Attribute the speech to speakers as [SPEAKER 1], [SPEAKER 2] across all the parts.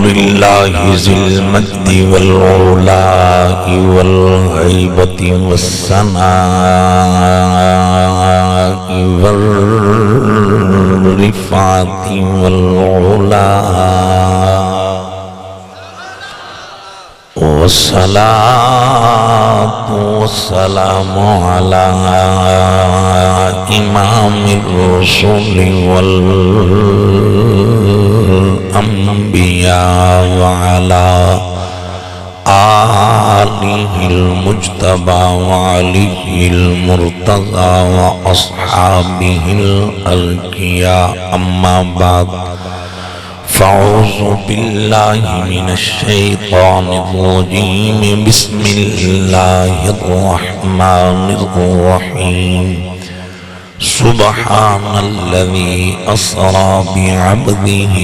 [SPEAKER 1] لله ذي المجد والعلاء والهيبة والثناء والرفعة والعلا والصلاة والسلام على إمام الرسل والأنبياء وعلى آله المجتبى وعليه المرتضى وأصحابه الأزكياء أما بعد فأعوذ بالله من الشيطان الرجيم بسم الله الرحمن الرحيم سبحان الذي أسرى بعبده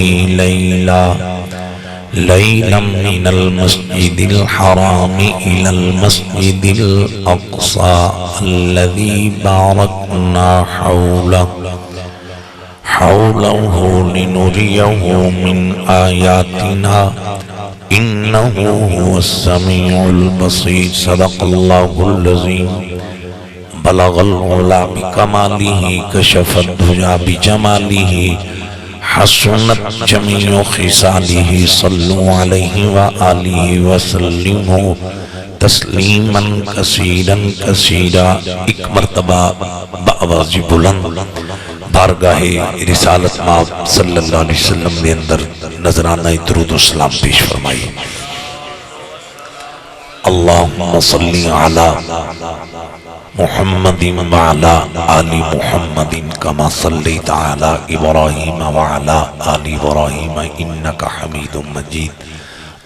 [SPEAKER 1] ليلا من المسجد الحرام إلى المسجد الأقصى الذي باركنا حوله لنريه من آياتنا إنه هو السميع البصير صدق الله العظيم بلغ العلا بكماله كشف الدجى بجماله حسنت جميع خصاله صلوا عليه وآله وسلموا تسلیما کثیرا کثیرا. ایک مرتبہ بآواز بلند بارگاہ رسالت مآب صلی اللہ علیہ وسلم نے اندر نذرانہ درود و سلام پیش فرمائی. اللہم صلی علی محمد وعلا آل محمد کما صلیت علی ابراہیم وعلا آل ابراہیم انکا حمید مجید.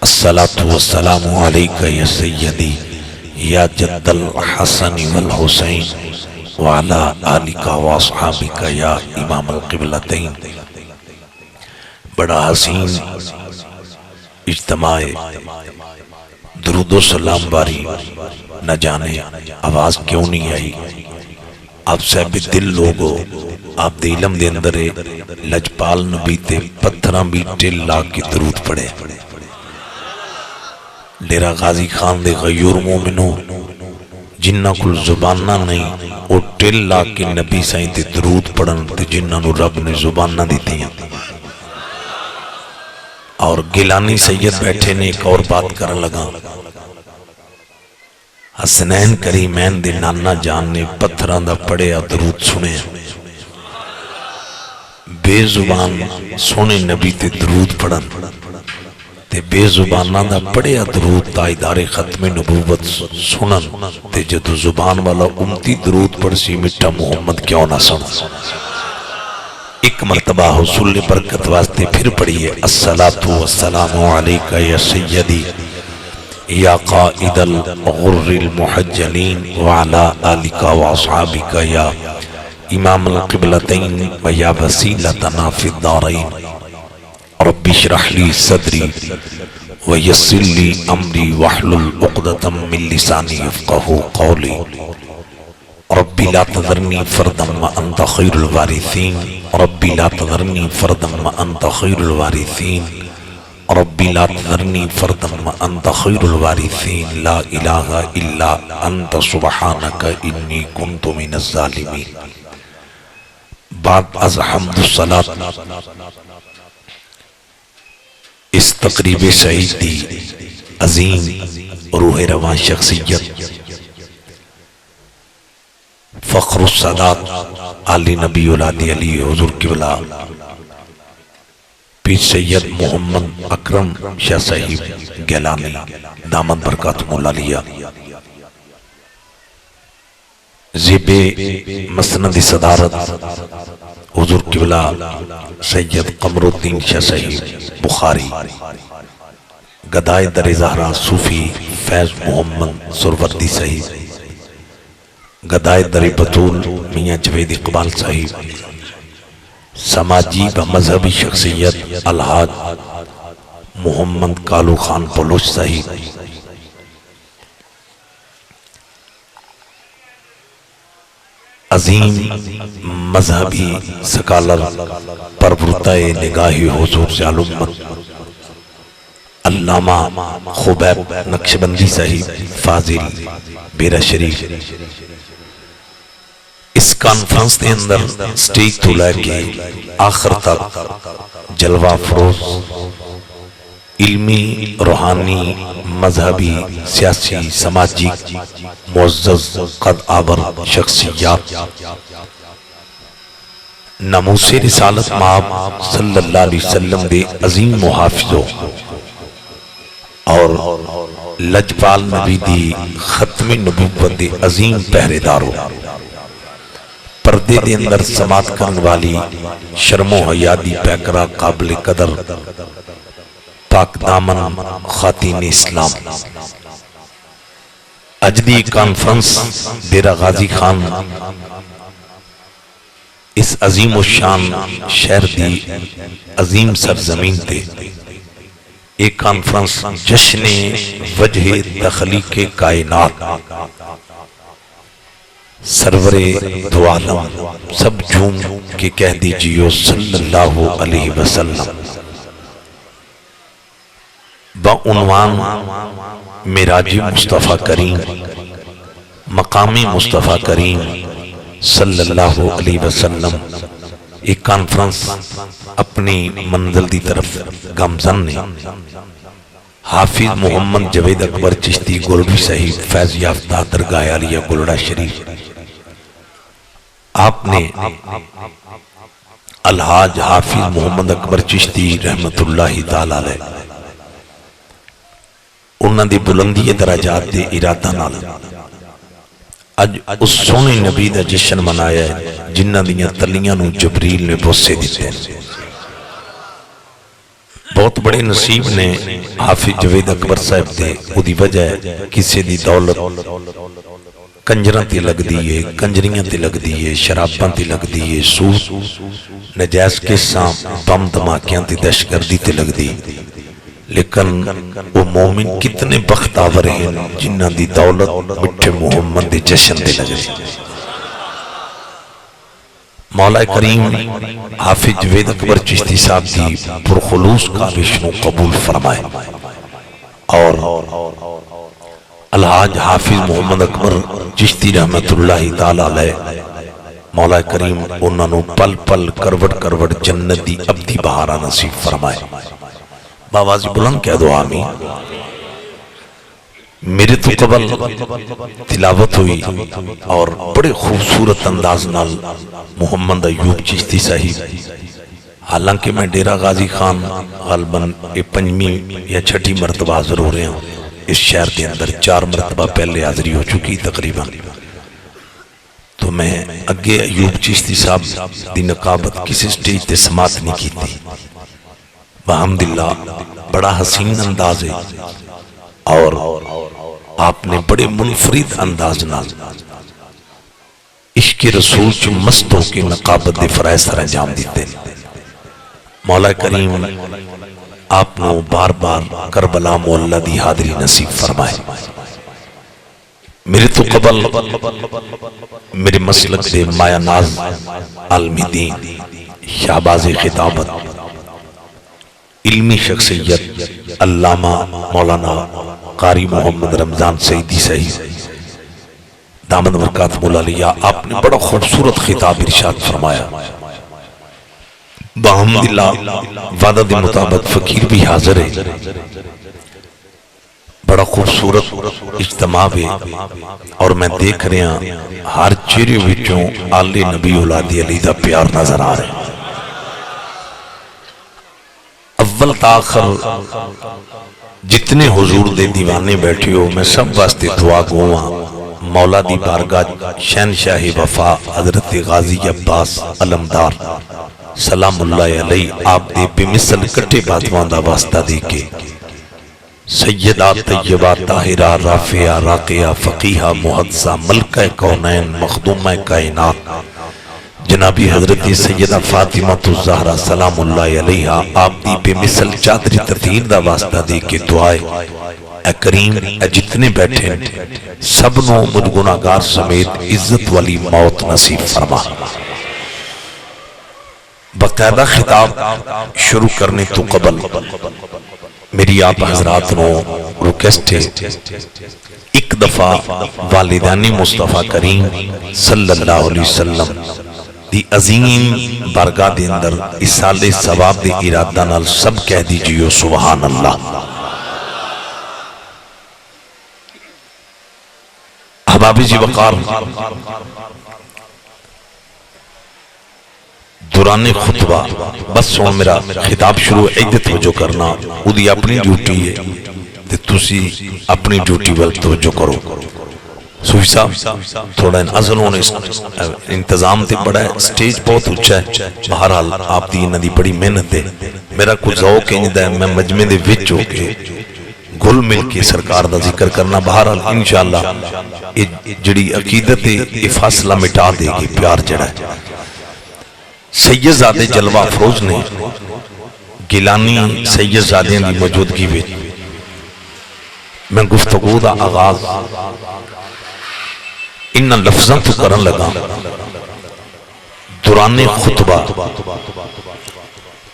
[SPEAKER 1] الصلاة والسلام علیکہ یا سیدی یا جد الحسن والحسین وعلا آلکہ واصحابکہ یا امام القبلتین. بڑا حسین اجتماع درود و سلام باری. نہ جانے آواز کیوں نہیں آئی. آپ صاحب دل لوگو آپ دے علم دے اندرے لجپال نبی تے پتھراں بھی ٹل لا کے درود پڑے. ڈیرہ غازی خان دے غیور مومنوں جنہ کل زبانہ نہیں وہ ٹل لا کے نبی سائیں تے درود پڑھن تے جنہ نو رب نے زبانہ دیتی ہیں. اور گیلانی سید بیٹھے نے ایک اور بات کرنے لگا. حسنین کریمین دے نانا جان نے پتھران دا پڑے درود سنے. بے زبان سونے نبی تے درود پڑھن تے بے زبانہ دا پڑے درود تائیدار ختم نبوت سنن تے جدو زبان والا امتی درود پڑھ سی مٹھا محمد کیوں نہ سن. ایک مرتبہ حصول برکت واسطے پھر پڑھئے الصلاة والسلام علیکہ یا سیدی یا قائد الغر المحجلین وعلا آلکہ واصحابکہ یا امام القبلتین ویا وسیلتنا فی الدارین. رب اشرح لی صدری ویسر لی امری واحلل عقدۃ من لسانی یفقہوا قولی. رب لا تذرنی فردا وانت خیر الوارثین. رب لا تذرنی فردا وانت خیر الوارثین. رب لا تذرنی فردا وانت خیر الوارثین. لا الہ الا انت سبحانک انی کنت من الظالمین. بعد از حمد الصلاة اس تقریب سعید دی عظیم روح روان شخصیت فخر السادات علی نبی اولاد علی حضور قبلہ پیر سید محمد اکرم شاہ صاحب گیلانی دامت برکات مولا لیا زیب مسند صدارت حضور قبلہ سید قمر الدین شاہ صاحب بخاری گدائے در زہرہ صوفی فیض محمد سروردی صاحب گدائے در بطول میاں جوید اقبال صاحب سماجی و مذہبی شخصیت الحاج محمد کالو خان بلوچ صاحب عظیم مذہبی سکالر پرورتہ نگاہی حضور سے علمت علامہ خبیب نقشبندی صاحب فاضل بیرا شریف اس کانفرنس کے اندر سٹیج تو لے کے آخر تک جلوہ فروز علمی روحانی مذہبی سیاسی سماجی معزز قد آور شخصیات ناموس رسالت مآب صلی اللہ علیہ وسلم دے عظیم محافظوں اور لجپال نبی دی ختم نبوت دے عظیم پہرے داروں پردے دے اندر سماعت کرن والی شرم و حیا دی پیکرا قابل قدر پاک دامن خاتین اسلام اج دی کانفرنس ڈیرہ غازی خان اس عظیم و شان شہر دی عظیم سرزمین تے ایک کانفرنس جشن وجہ تخلیق کائنات سرور دو عالم سب جھوم کے کہہ دیجئے صلی اللہ علیہ وسلم بعنوان معراج مصطفیٰ کریم مقام مصطفیٰ کریم صلی اللہ علیہ وسلم ایک کانفرنس اپنی منزل دی طرف گامزن نے حافظ محمد جوید اکبر چشتی گولڈی صاحب فیض یافتہ درگاہ عالیہ گولڑا شریف آپ نے الحاج حافظ محمد اکبر چشتی رحمت اللہ تعالی علیہ انہاں دی بلندی درجات دے ارادہ نال اج اس سونے نبی دا جشن منایا ہے جنہاں دیاں تلیاں نو جبریل نے بوسے دیتے ہیں بہت بڑے نصیب نے حافظ جوید اکبر صاحب دے او دی وجہ ہے کسی دی دولت کنجراں تے لگ دیئے کنجریاں تے لگ دیئے شراباں تے لگ دیئے سود نجائز قصاں بم دھماکیاں تے دہشتگردی تے لگ دی لیکن وہ مومن کتنے بختاور ہیں جنہاں دی دولت مٹھے محمد دے جشن دے لگ دی مولا کریم حافظ جوید اکبر چشتی صاحب دی پرخلوص کاوش نو قبول فرمائے اور الحاج حافظ محمد اکبر چشتی رحمت اللہ تعالی علیہ مولا کریم انہاں نو پل پل کروٹ کروٹ جنت دی ابدی بہارا نصیب فرمائے باوازی بلند کہہ دو آمین میرے تو قبل تلاوت ہوئی اور بڑے خوبصورت انداز نال محمد ایوب چشتی صاحب حالانکہ میں ڈیرہ غازی خان غالباً پنجمی یا چھٹی مرتبہ حاضر ہو رہے ہیں اس شہر کے اندر 4 مرتبہ پہلے حاضری ہو چکی تقریباً تو میں اگے ایوب چشتی صاحب دی نقابت کسی سٹیج تے سماعت نہیں کی تھی بحمداللہ بڑا حسین انداز ہے اور آپ نے بڑے منفرد انداز نال عشق رسول چو مستوں کی نقابت دے فرائض سر انجام دیتے مولا کریم آپ نے بار بار کربلا مولا دی حاضری نصیب فرمائے میرے تو قبل میرے مسلک دے مایا ناز عالمی دین شہباز خطابت علمی شخصیت علامہ مولانا قاری محمد رمضان سیدی صاحب دامن برکات مولا لیا آپ نے بڑا خوبصورت خطاب ارشاد فرمایا بحمداللہ وعدہ دے مطابق فقیر بھی حاضر ہے بڑا خوبصورت اجتماع ہے اور میں دیکھ رہا ہوں ہر چہرے وچوں آل نبی اولاد علی دا پیار نظر آ رہا ہے اول تاخر جتنے حضور دے دیوانے بیٹھے ہو میں سب واسطے دعا گواں مولا دی بارگاہ شہنشاہ وفا حضرت غازی عباس علمدار سلام اللہ علیہ آپ دے بے مثل کٹے باتوان دا واسطہ دے کے سیدہ طیبہ طاہرہ رافعہ راقیہ فقیہہ محدثہ ملکہ کونین مخدومہ کائنات جنابی حضرت سیدہ فاطمہ الزہرا سلام اللہ علیہ آپ دی بے مثل چادری تطہیر دا واسطہ دے کے دعائے اے کریم اے جتنے بیٹھے سب نو مجھ گناہگار سمیت عزت والی موت نصیب فرما باقاعدہ خطاب شروع کرنے تو قبل میری آپ حضرات نو ریکویسٹ ہے ایک دفعہ والدانی مصطفیٰ کریم صلی اللہ علیہ وسلم دی عظیم بارگاہ دے اندر اصالے ثواب دے ارادہ نال سب کہہ دیجئے سبحان اللہ۔ احبابی جی وقار، دوران خطبہ بس سن میرا خطاب شروع عدت توجہ کرنا او دی اپنی ڈیوٹی ہے تے تسی اپنی ڈیوٹی وال توجہ کرو۔ صوفی صاحب تھوڑا ازل ہونے انتظام تے بڑا ہے، سٹیج بہت اچھا ہے، بہرحال آپ دی انہاں دی بڑی محنت ہے۔ میرا کچھ ذوق انجدا ہے میں مجمع دے وچ ہو کے گل مل کے سرکار دا ذکر کرنا، بہرحال انشاءاللہ جڑی عقیدت ہے یہ فاصلہ مٹا دے گی پیار جڑا ہے۔ سید زادے جلوہ افروز نے گیلانی سید زادے دی موجودگی میں میں گفتگو دا آغاز ان لفظاں تو کرن لگا۔ دوران خطبہ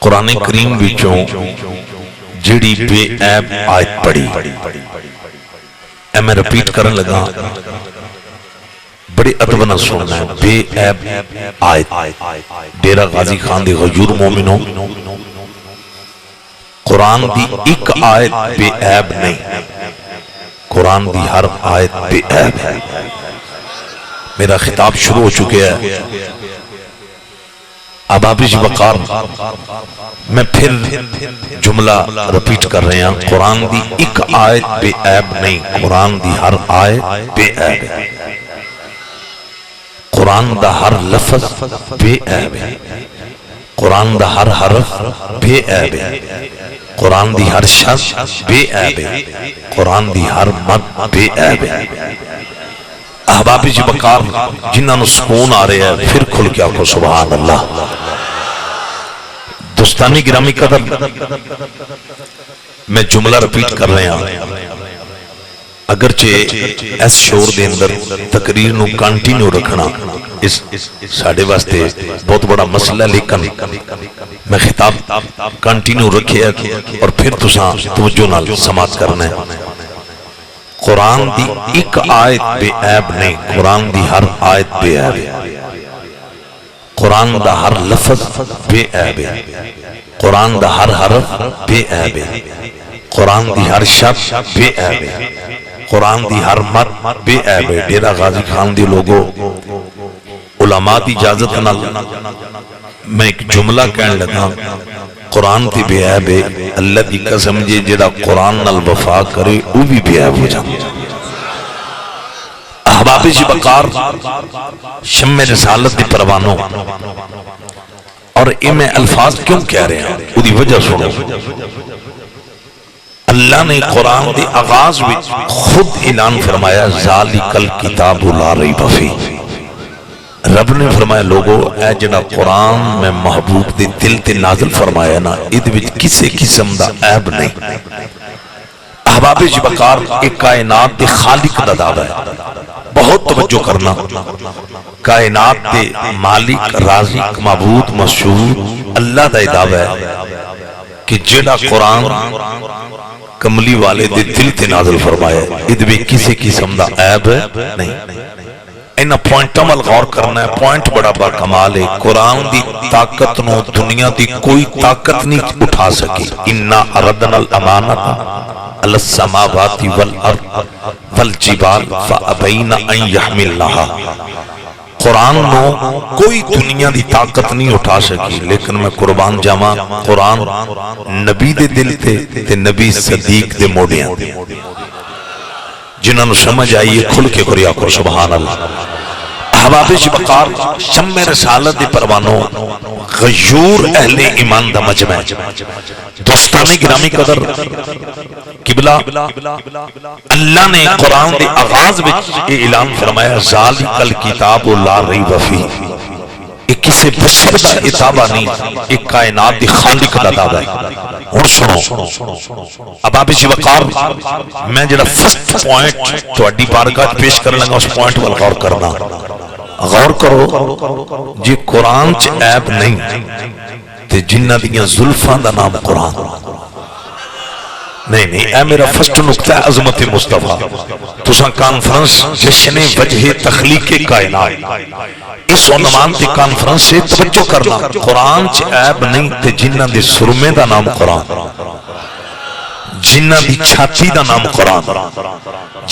[SPEAKER 1] قرآن کریم وچوں جڑی بے عیب آیت پڑھی اے میں رپیٹ کرن لگا، بڑی ادب نہ سننا ہے۔ بے عیب آیت ڈیرہ غازی خان دی غیور مومنوں، قرآن دی ایک آیت بے عیب نہیں، قرآن دی ہر آیت بے عیب ہے۔ میرا خطاب شروع ہو چکے ہے۔ اب آبش وقار میں پھر جملہ رپیٹ کر رہے ہیں، قرآن دی ایک آیت بے عیب نہیں، قرآن دی ہر آیت بے عیب ہے۔ قرآن دا ہر لفظ بے عیب ہے، قرآن دا ہر حرف بے عیب ہے، قرآن دی ہر شخص بے عیب ہے، قرآن دی ہر مد بے عیب ہے۔ احباب جی بکار جنہاں نو سکون آ رہے ہیں پھر کھل کے آکھو سبحان اللہ۔ دوستانی گرامی قدر میں جملہ رپیٹ کر رہے ہیں، اگرچہ اس شور دے اندر تقریر نو کنٹینیو رکھنا اس ساڑھے واسطے بہت بڑا مسئلہ، لیکن میں خطاب کنٹینیو رکھے اور پھر تساں توجہ نال سماعت کرنا ہے۔ قرآن دی ایک آیت بے عیب نہیں، قرآن دی ہر آیت بے عیب ہے، قرآن دا ہر لفظ بے عیب ہے، قرآن دا ہر حرف بے عیب ہے، قرآن دی ہر شب بے عیب ہے، قرآن دی ہر مد بے عیب ہے۔ ڈیرہ غازی خان دی لوگوں علماء دی اجازت نال میں ایک جملہ کہنے لگا، قرآن دی بے عیب ہے، اللہ دی قسم جے جڑا قرآن نال وفا کرے وہ بھی بے عیب ہو جاتا۔ احباب جی بکار شمع رسالت دی پروانوں، اور میں الفاظ کیوں کہہ رہے ہیں وہ دی وجہ سنو۔ اللہ نے قرآن دی آغاز میں خود اعلان فرمایا ذالک الکتاب لا ریب فیہ۔ رب نے فرمایا لوگو اے جڑا قرآن میں محبوب دے دل تے نازل فرمایا نا ادھ وچ کسے قسم دا عیب نہیں۔ احباب جبکار ایک کائنات دے خالق دا دعویٰ ہے، بہت توجہ کرنا، کائنات دے مالک رازق معبود مشہور اللہ دا دعویٰ ہے کہ جڑا قرآن کملی والے دے دل تے نازل فرمایا ادھ وچ کسے قسم دا عیب نہیں۔ انہا پوائنٹ عمل غور کرنا ہے، پوائنٹ بڑا با کمال ہے۔ قرآن دی طاقت نو دنیا دی کوئی طاقت نہیں اٹھا سکی۔ اِنَّا أَرَدْنَا الْأَمَانَةَ عَلَى السَّمَاوَاتِ وَالْأَرْضِ وَالْجِبَالِ فَأَبَيْنَ أَن يَحْمِلْنَهَا۔ قرآن نو کوئی دنیا دی طاقت نہیں اٹھا سکی، لیکن میں قربان جاواں قرآن نبی دے دل تے نبی صدیق دے موڑیاں جنہاں نو سمجھ آئیے کھل کے کریا کرو سبحان اللہ۔ احباب بقار شمع رسالت دی پروانوں غیور اہل ایمان دا مجمع، دوستانی گرامی قدر قبلہ اللہ نے قرآن دے آغاز وچ یہ اعلان فرمایا ذالک الکتاب لا ریب فیہ۔ ایک کسے بشر دا اتابہ نہیں، ایک کائنات دی خالق دا دعویٰ ہے۔ اور سنو اب آپ اسی وقار میں جڑا فرسٹ پوائنٹ تو اڈی بارگاہ پیش کر لگا اس پوائنٹ وال غور کرنا، غور کرو جی قرآن چ عیب نہیں تے جنہ دیاں زلفاں دا نام قرآن۔ نہیں نہیں، اے میرا فرسٹ نقطہ ہے عظمت مصطفیٰ. تساں کانفرنس جشن وجہ تخلیق کائنات اس عنوان دی کانفرنس سے توجہ کرنا. قرآن چ عیب نہیں تے جنہ دے سرمے دا نام قرآن، جنہ دی چھاتی دا نام قرآن،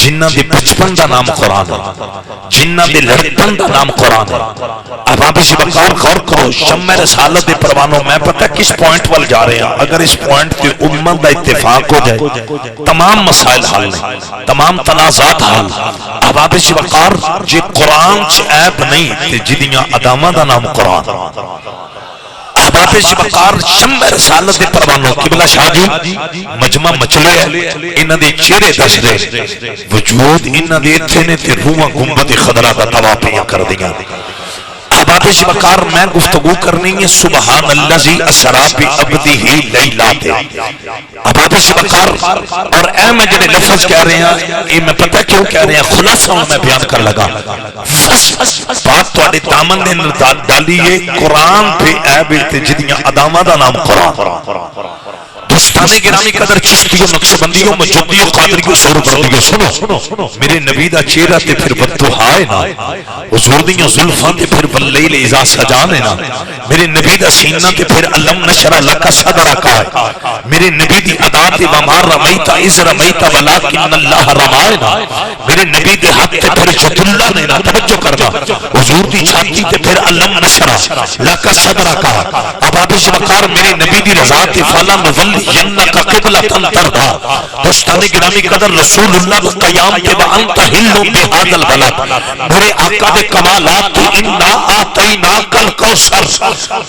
[SPEAKER 1] جنہ دی بچپن دا نام قرآن، جنہ دی لڑکپن دا نام قرآن. اب آپ اسی بقار غور کرو. شمع رسالت دے پروانوں میں پتہ کس پوائنٹ وال جا رہے ہیں. اگر اس پوائنٹ تے امت دا اتفاق ہو جائے تمام مسائل حل نہیں، تمام تنازعات حل. اب آپ اسی بقار جے قرآن چ عیب نہیں تے جدیاں ادامہ دا نام قرآن. احباب شبکار شمع رسالت دے پروانوں قبلہ شاہ جی مجمع مچلے ہیں. انہاں دے چہرے دس دے وجود انہاں دے اتھے نے تے روحاں گنبد خضرا دا تواپیاں کر دیاں. احباب شبکار میں گفتگو کرنی ہے سبحان اللذی اسرا بعبدہ لیلا تے. احباب شبکار اور اے میں جنہیں لفظ کہہ رہے ہیں اے میں پتہ کیوں کہہ رہے ہیں خلاصہ میں بیان کر لگا. بات تو آنے دامن نے ڈالیے قرآن پہ عیب جدیاں ادامہ دا نام قرآن. دوستان گرامی قدر چشتیوں نقشبندیوں مجدیوں قادریوں سور بردیوں سنو میرے نبی دا چہرہ تے پھر بددہائے نا، حضور دیاں زلفاں تے پھر واللیل اذا سجانے نا، میرے نبی دا سینہ تے پھر علم نشرہ لکا صدرہ کائے، میرے نبی دی عداد ومار رمیتا از رمیتا ولیکن اللہ رمائے نا، میرے نبی دی حق تے پھر جد اللہ نے نا. توجہ کرنا. حضور دی چھاتی تے پھر علم نشرہ لکا صدرہ کائے. اب شبکار میرے نبی دی رضا تے فالا مظلی ینکا قبلتن تردا. دوستان گرامی قدر رسول اللہ قیام کے وانت ہلو بہاد البلد. میرے آقا دے کمالات تو انا آتینا کل کوثر.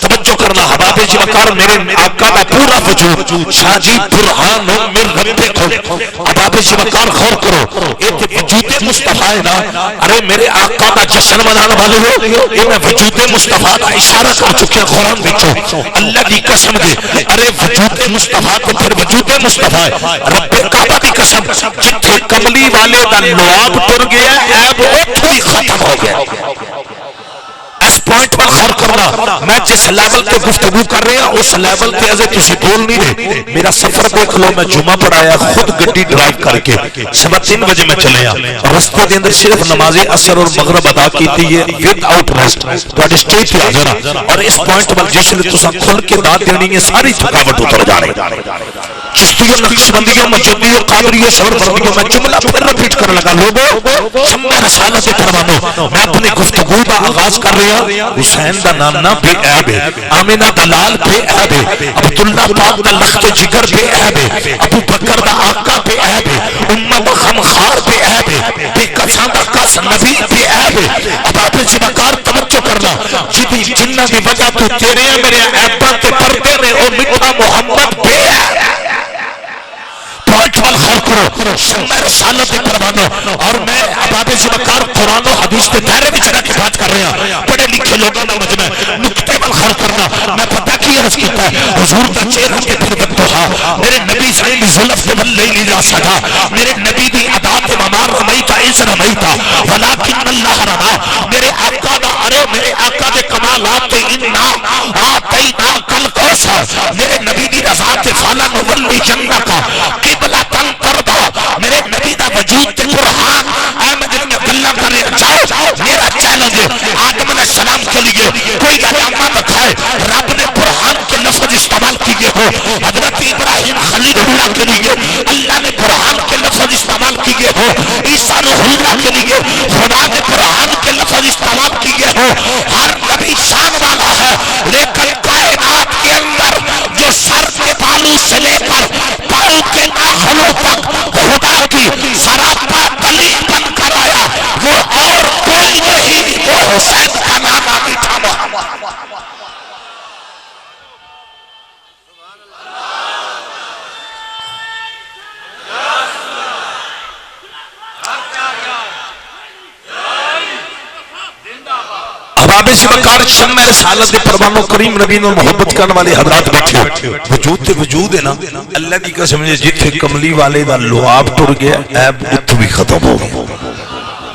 [SPEAKER 1] توجہ کرنا. حباب جبکار میرے آقا دا پورا وجود شاجی برہان من ربکم. حباب جبکار غور کرو ایک وجود مصطفیٰ نا. ارے میرے آقا دا جشن منانا والے ہو یہ میں وجود مصطفیٰ دا اشارہ کر چکے قرآن بچو. اللہ دی قسم دے ارے وجود مصطفیٰ تو پھر وجود مصطفیٰ رب کعبہ کی قسم جتھے کملی والے دا لعاب ٹر گیا عیب اتھو ہی ختم ہو گیا. اس پوائنٹ پر غور کرنا. میں جس لیول پہ گفتگو کر رہے ہیں اس لیول پہ ازے تسی بول نہیں رہے. میرا سفر دیکھ لو. میں جمعہ پڑھایا خود گڈی ڈرائیو کر کے 3:15 بجے میں چلے اور رستے دے اندر صرف نماز عصر اور مغرب ادا کیتی ہے ود آؤٹ ریسٹ. تواڈے سٹیج پہ حاضر اور اس پوائنٹ پر جس نے تساں کھل کے داد دینی ہے ساری تھکاوٹ اتر جانے. چشتیوں نقشبندیوں مجدیوں قادریوں سور بردیوں میں جملہ پھر ریپیٹ کرنے لگا. لوگوں شمع رسالت پروانوں میں اپنی گفتگو کا آغاز کر رہا. حسین دا نانا بے عیب ہے، آمینہ دلال بے عیب ہے، عبداللہ پاک دا لخت جگر بے عیب ہے، ابو بکر دا آقا بے عیب ہے، امت خمخار بے عیب ہے، بے قصہ دا قص نبی بے عیب ہے. اب آپ جبکار توجہ کرنا. جدی جنہ دی وجہ تو تیرے میرے عیبان تے پردے نے او مٹھا محمد بے عیب. خور کرو شمع رسالت پروانوں. اور میں احباب شبکار قرآن و حدیث کے دائرے میں چلا کے بات کر رہے ہیں. بڑے لکھے لوگوں نے مجمع نکتے پر خور کرنا. میں پتہ کی عرض کیتا ہے حضور کا چہرہ کے پھر بددہا میرے نبی صلی ظلف کے واللیل اذا سجا. میرے نبی دی عداد ومار رمیتا اس رمیتا ولیکن اللہ رما. میرے آقا دا ارے میرے آقا دے کمالات انا آتینا کل کوثر. میرے نبی دی رضا تے فالا نولی جنہ کا قبلہ تن کردا. میرے نبی دا وجود تے برہان احمد نے گلہ کرے. جاؤ میرا چیلنج ہے آدم علیہ السلام کے لیے کوئی علامہ دکھائے رب نے برہان کے لفظ استعمال کیے ہو. حضرت ابراہیم خلیل اللہ کے لیے اللہ نے برہان کے لفظ استعمال کیے ہو. عیسیٰ روح اللہ کے لیے خدا نے برہان کے لفظ استعمال کیے ہو. ہر نبی شان والا ہے لیکن کائنات کے اندر جو سر کے بالوں سے لے کر پاؤں کے ناخنوں تک خدا کی سراپا دلیل بن کر آیا وہ اور کوئی نہیں وہ حسین کا نام میٹھا محمد. احباب شبکار شمع رسالت دے پروانوں کریم نبی نے محبت کرنے والے حضرات بیٹھے. وجود تے وجود ہے نا. اللہ کی قسم ہے جتھے کملی والے دا لعاب ٹر گیا عیب اتھو بھی ختم ہو گیا.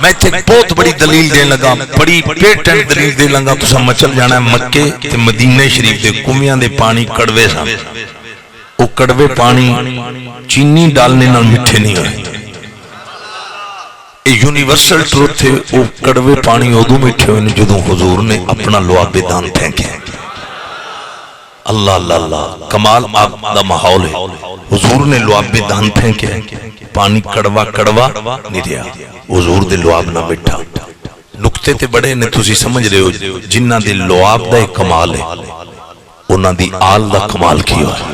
[SPEAKER 1] میں تے بہت بڑی دلیل دے لگا, بڑی پیٹنٹ دلیل دے لگا. تو سمجھ چل جانا ہے مکے تے مدینہ شریف دے کمیاں دے پانی کڑوے سن. وہ کڑوے پانی چینی ڈالنے نال میٹھے نہیں ہوئے. یونیورسل ٹروتھ ہے. وہ کڑوے پانی ادو میٹھے ہوئے جدوں حضور نے اپنا لعاب دان پھینکے. اللہ اللہ اللہ کمال آپ دا ماحول ہے. حضور نے لعاب دان پھینکے, پانی کڑوا کڑوا نہیں رہا, حضور دے لعاب نہ میٹھا. نقطے تے بڑے نے تسی سمجھ رہے ہو. جنہ دے لعاب دا ایک کمال ہے انہاں دی آل دا کمال کیا ہے.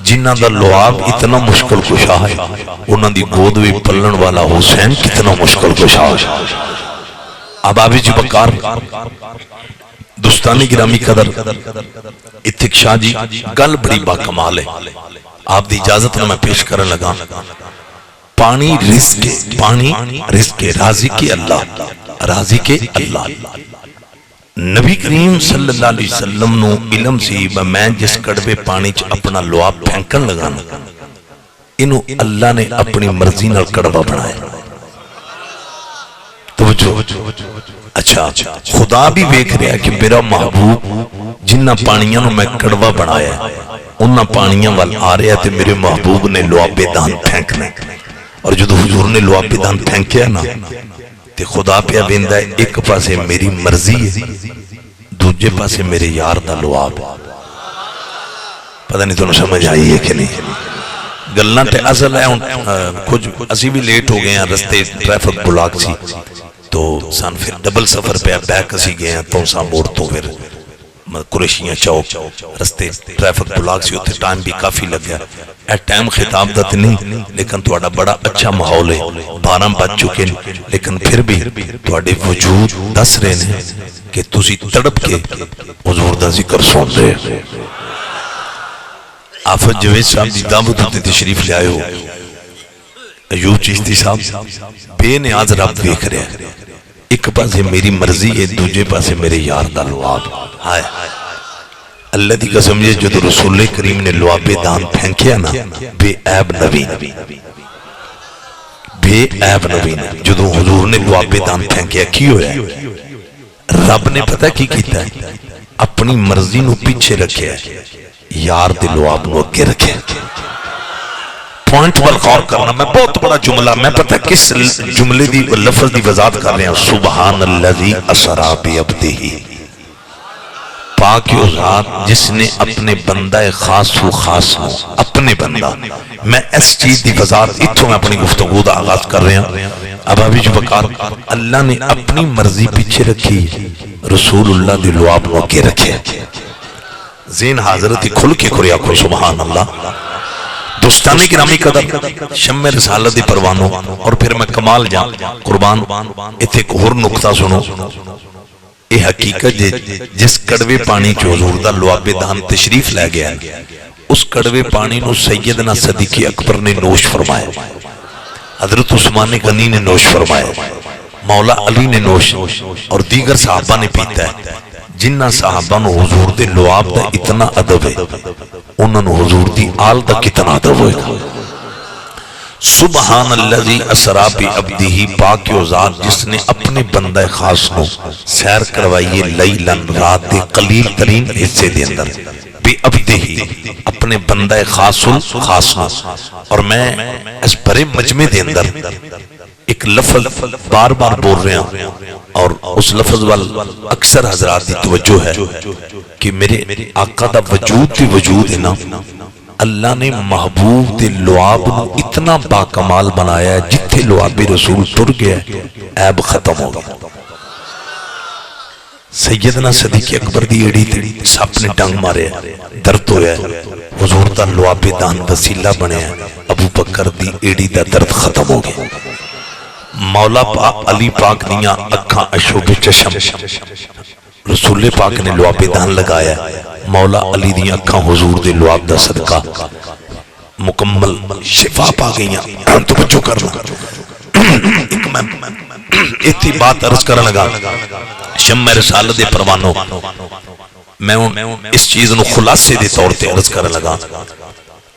[SPEAKER 1] جنہ دا لعاب اتنا مشکل کشا ہے انہاں دی گود بھی پلن والا حسین کتنا مشکل کشا ہے. اب آبی جی بکار دوستانی گرامی قدر اتک شاہ جی گل بڑی با کمال ہے. آپ دی اجازت میں پیش کرنے لگا. پانی رزق ہے, پانی رزق ہے, راضی کے اللہ, راضی کے اللہ. نبی کریم صلی اللہ علیہ وسلم نو علم سی میں جس کڑوے پانی چ اپنا لعاب پھینکن لگانا انہوں اللہ نے اپنی مرضی نال کڑوا بنایا. توجہ. اچھا خدا بھی دیکھ رہا ہے کہ میرا محبوب جنہ پانیاں نو میں کڑوا بنایا انہ پانیاں وال آ رہا ہے. میرے محبوب نے لعاب دان پھینکنا, اور جدو حضور نے لعاب دان پھینکیا نا تے خدا پہ ویندا ہے ایک پاسے میری مرضی ہے, دوجے پاسے میرے یار دا لعاب. پتہ نہیں تو سمجھ آئی ہے کہ نہیں. گلاں تے اصل ہے. کچھ اسی بھی لیٹ ہو گئے ہیں, رستے ٹریفک بلاک سی تو سان پھر ڈبل سفر پہ بیک اسی گئے ہیں تو سا موڑ تو پھر قریشیاں چوک رستے ٹریفک بلاک سی, اتنے ٹائم بھی کافی لگ گیا. اے ٹائم خطاب دت نہیں لیکن تھوڑا بڑا اچھا ماحول ہے. 12 بج چکے لیکن پھر بھی تھوڑے وجود دس رہے ہیں کہ تسی تڑپ کے حضور دا ذکر سن رہے. آفت جوید صاحب دی دعوت ہوتے تشریف لے آئے ہو. ایوب چشتی صاحب بے نیاز رب دیکھ رہے ہیں. ایک پاسے میری مرضی ہے, دوجے پاسے میرے یار دا لعاب. ہائے اللہ دی قسم یہ جو رسول کریم نے لعاب دان پھینکیا نا بے عیب نبی, بے عیب نبی. جدو حضور نے لعاب دان پھینکیا کی ہویا ہے, رب نے پتہ کی کیتا ہے اپنی مرضی نو پیچھے رکھے ہے, یار دے لعاب نو اگے رکھے. پوائنٹ پر غور کرنا. میں بہت بڑا جملہ, میں پتہ کس جملے دی لفظ دی وضاحت کر رہے ہیں. سبحان الذی اسری بعبدہ, پاک و ذات جس نے اپنے بندہ خاص و خاص ہو, اپنے بندہ. میں اس چیز دی وضاحت اتھوں میں اپنی گفتگو دا آغاز کر رہے ہیں. اب ابھی جو بکار اللہ نے اپنی مرضی پیچھے رکھی, رسول اللہ دے لعاب نو کے رکھے. ذہن حاضرتی کھل کے کریا کو سبحان اللہ. دوستانی گرامی قدر شمع رسالت دی پروانوں, اور پھر میں کمال جا قربان اتھے ایک اور نقطہ سنو. یہ حقیقت جس کڑوے پانی چو حضور دا لعاب دان تشریف لے گیا اس کڑوے پانی نو سیدنا صدیق اکبر نے نوش فرمایا, حضرت عثمان غنی نے نوش فرمایا, مولا علی نے نوش, اور دیگر صحابہ نے پیتا ہے. جنہ صحابہ نو حضور دے لعاب دا اتنا ادب ہے انہوں نے حضور دی آل دا کتنا ادب ہوئے گا. سبحان الذی اسری بعبدہ, پاک و ذات جس نے اپنے بندہ خاص نو سیر کروائیے لیلن, رات دے قلیل ترین حصے دے اندر, بعبدہ اپنے بندہ خاص نو. اور میں اس بڑے مجمع دے اندر ایک لفظ بار بار بول رہے ہیں, اور اس لفظ وال اکثر حضرات دی توجہ ہے کہ میرے آقا دا وجود بھی وجود ہے نا. اللہ نے محبوب دے لعاب نو اتنا باکمال بنایا ہے, جتھے لعاب رسول تر گیا عیب ختم ہو گیا. سیدنا صدیق اکبر دی ایڑی تے سپ نے ڈنگ مارے, درد ہویا ہے, حضور دا لعاب دان وسیلہ بنے ہے, ابو بکر دی ایڑی دا درد ختم ہو گیا. مولا علی پاک دیاں اکھاں اشوب چشم, رسول پاک نے لعاب دان لگایا, مولا علی دیاں اکھاں حضور دے لعاب دا صدقہ مکمل شفا پا گئیاں. توجہ کرنا, ایک میں اتنی بات عرض کرنے لگا. شمع رسالت دے پروانوں میں اس چیز نو خلاصے دے طور تے عرض کرنے لگا.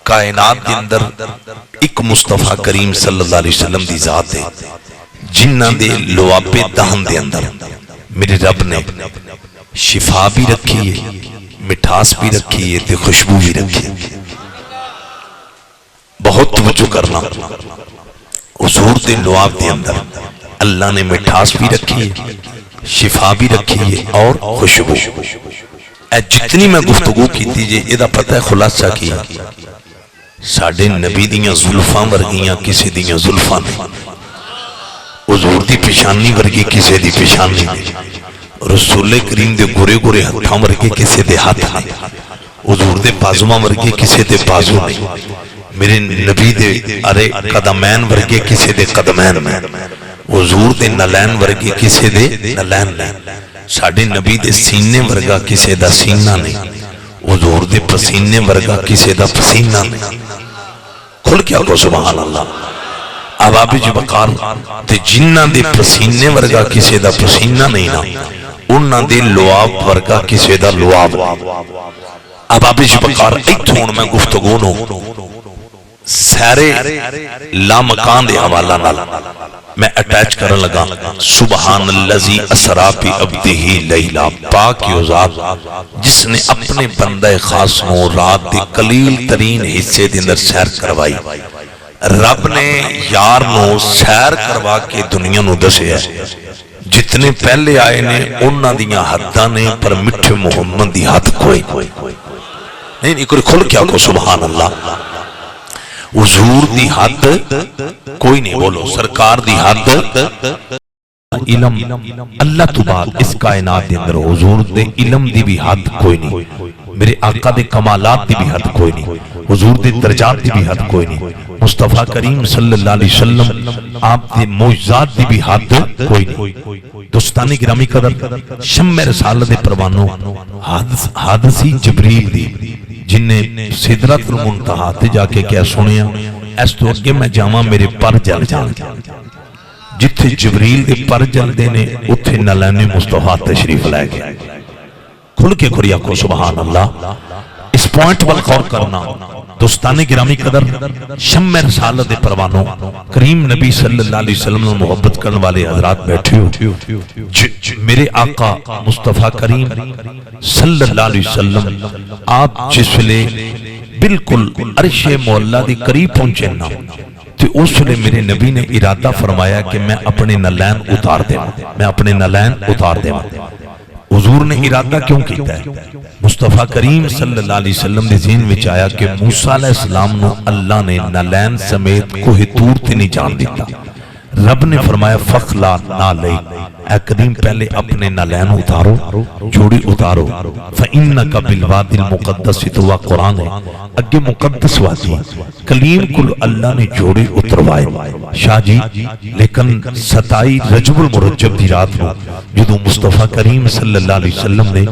[SPEAKER 1] کائنات دے اندر ایک مصطفیٰ کریم صلی اللہ علیہ وسلم دی ذات ہے جنہ دے لعاب دہن دے اندر میرے رب نے شفا بھی رکھی ہے, مٹھاس بھی رکھی ہے, تے خوشبو بھی رکھی ہے. بہت توجہ کرنا، حضور دے لعاب دے اندر اللہ نے مٹھاس بھی رکھی ہے، شفا بھی رکھی ہے اور خوشبو۔ اے جتنی میں گفتگو کی تھی یہ دا پتہ ہے خلاصہ کی ساڑھے نبی دیاں زلفاں ورگیاں کسی دیاں زلفاں نہیں، حضور دی پیشانی ورگی کسی دی پیشانی نہیں، رسول کریم دے گورے گورے ہتھاں ورگے کسی دے ہاتھ نہیں، حضور دے بازوان ورگے کسی دے بازو نہیں، میرے نبی دے ارے قدمین ورگے کسی دے قدمین میں، حضور دے نلین ورگے کسی دے نلین نہیں، ساڑھے نبی دے سینے ورگا کسی دا سینہ نہیں، حضور دے پسینے ورگا کسی دا پسینہ نہیں۔ کھل کیا کو سبحان اللہ۔ ابابِ وقار تے جنہ دے پسینے ورگا کسی دا پسینہ نہیں نا، انہ دے لعاب ورگا کسی دا لعاب۔ ابابِ وقار ایتھون میں گفتگو نو سارے لامکان دے حوالہ نال میں اٹیچ کرن لگا۔ سبحان اللذی اسرا بی عبدہ لیلہ، پاک یو ذات جس نے اپنے بندہ خاص نو رات دے قلیل ترین حصے دے اندر سیر کروائی۔ رب نے یار نو سیر کروا کے دنیا نو دسے ہے، جتنے پہلے آئے نے انہاں دیاں حداں نے پر مٹھے محمد دی حد کوئی نہیں، کوئی کھل کیا کو سبحان اللہ۔ حضور دی حد کوئی نہیں، بولو سرکار دی حد علم اللہ تو بعد اس کائنات دے اندر حضور دے علم دی بھی حد کوئی نہیں، میرے آقا دے کمالات دی بھی حد کوئی نہیں، حضور دے درجات دی بھی حد کوئی نہیں، مصطفیٰ کریم صلی اللہ علیہ وسلم آپ دے معجزات دی بھی حد کوئی نہیں۔ دوستانی گرامی قدر شمع رسالت دے پروانوں حادثی جبریل دی جن نے سدرۃ المنتہا تے جا کے کیا سنیا، اس تو اگے میں جاواں میرے پر جل جان، جتھے جبریل دے پر جل دے نے اتھے نلین مصطفیٰ تشریف لائے گئے۔ کھل کے کھریا کو سبحان اللہ۔ اس پوائنٹ پر غور کرنا دوستان گرامی قدر شمع رسالت پروانوں کریم نبی صلی اللہ علیہ وسلم محبت کرنے والے حضرات بیٹھے ہو، میرے آقا مصطفیٰ کریم صلی اللہ علیہ وسلم آپ جس ویلے بالکل عرش مولا دی قریب پہنچے نا تو اس ویلے میرے نبی نے ارادہ فرمایا کہ میں اپنے نلین اتار دے، میں اپنے نلین اتار دے۔ حضور نے ارادہ کیوں کیتا ہے؟ مصطفیٰ کریم صلی اللہ علیہ وسلم نے ذہن وچ آیا کہ موسیٰ علیہ السلام نو اللہ نے نلین سمیت کوہ طور تے نہیں جان دیتا۔ رب نے فرمایا فخلا نالئی، اے کریم پہلے اپنے نلین اتارو، جوڑی اتارو، فَإِنَّكَ بِالْوَادِ الْمُقَدَّسِ، تو وہ قرآن ہے اگے مقدس وادی کلیم کل اللہ نے جوڑی اتروائے۔ شاہ جی لیکن 27 رجب المرجب دی رات نو جدو مصطفیٰ کریم صلی اللہ علیہ وسلم نے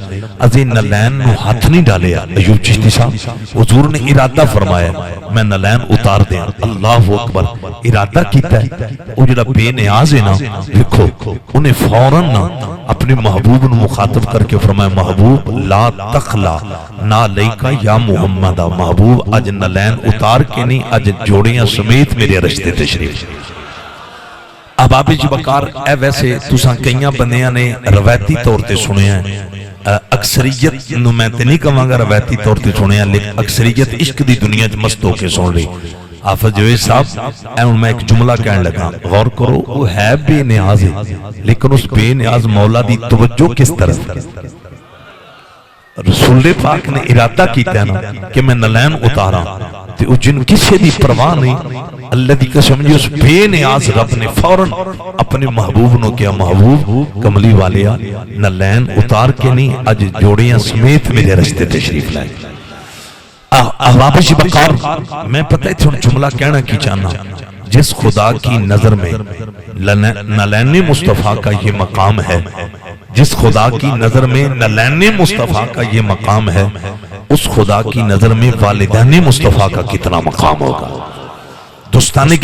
[SPEAKER 1] ازے نلین نو ہاتھ نہیں ڈالیا، ایوب چشتی صاحب حضور نے ارادہ فرمایا میں نلین اتار دیا۔ اللہ اکبر، ارادہ کیتا ہے۔ وہ جڑا بے نیاز ہے نا، دیکھو انہیں فوراً اپنے محبوب نو مخاطب کر کے فرمایا محبوب لا تخلا نا لیکا یا محمد، محبوب اج نلین اتار کے نہیں، اج جوڑیاں سمیت میرے رشتے تشریف۔ اب آپ جی بکار اے ویسے تساں کئیاں بندیاں نے روایتی طور تے سنے ہیں، اکثریت نو میں تے نہیں کہاں گا روایتی طور تے سنے ہیں، لیکن اکثریت عشق دی دنیا چ مست ہو کے سن رہی۔ حافظ جوید صاحب اے میں ایک جملہ کہنے لگا، غور کرو، وہ ہے بے نیاز ہے لیکن اس بے نیاز مولا دی توجہ کس طرح؟ رسول پاک نے ارادہ کیتا ہے نا کہ میں نلین اتارا تے او جن کسی دی پرواہ نہیں، اللہ دی قسم جی اس بے نیاز رب نے فوراً اپنے محبوب نو کیا محبوب کملی والیا نلین اتار کے نہیں، اج جوڑیاں سمیت میرے رشتے تشریف لائے۔ احباب بقار میں پتہ ہے تھوڑا جملہ کہنا کی چاہنا، جس خدا کی نظر میں نلین مصطفیٰ کا یہ مقام ہے، جس خدا کی نظر میں نلین مصطفیٰ کا یہ مقام ہے، اس خدا کی نظر میں والدین مصطفیٰ کا کتنا مقام ہوگا۔ دوستانی